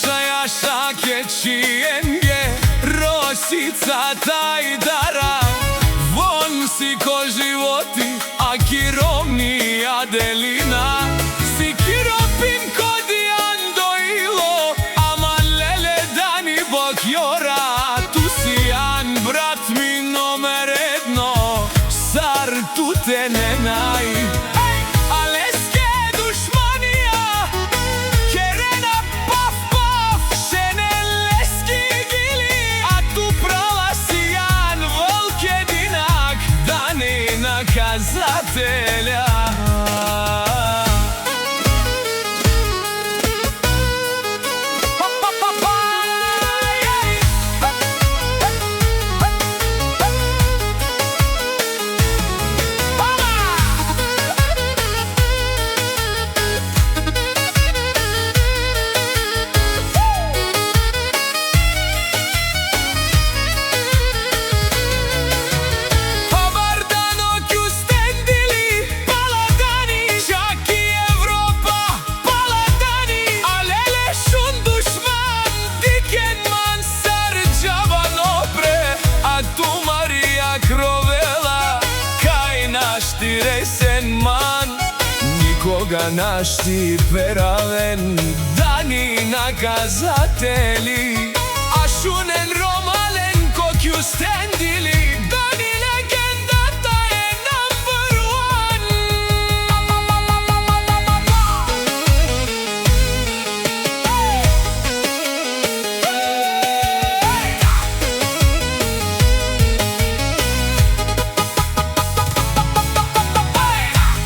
Yaşa keçi yenge Rosica tajdara Von si ko životi A kirovni Adelina Si kiropin kod Andojilo Aman lele dani bok jora Tu si an brat mi nomer jedno Sar tu te ne naj Kazatelja Nikoga naš ti peraven Dani nakazateli Ašunen romalen kokju stendili Dani legenda ta je number one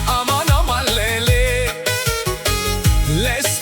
Aman aman lele Les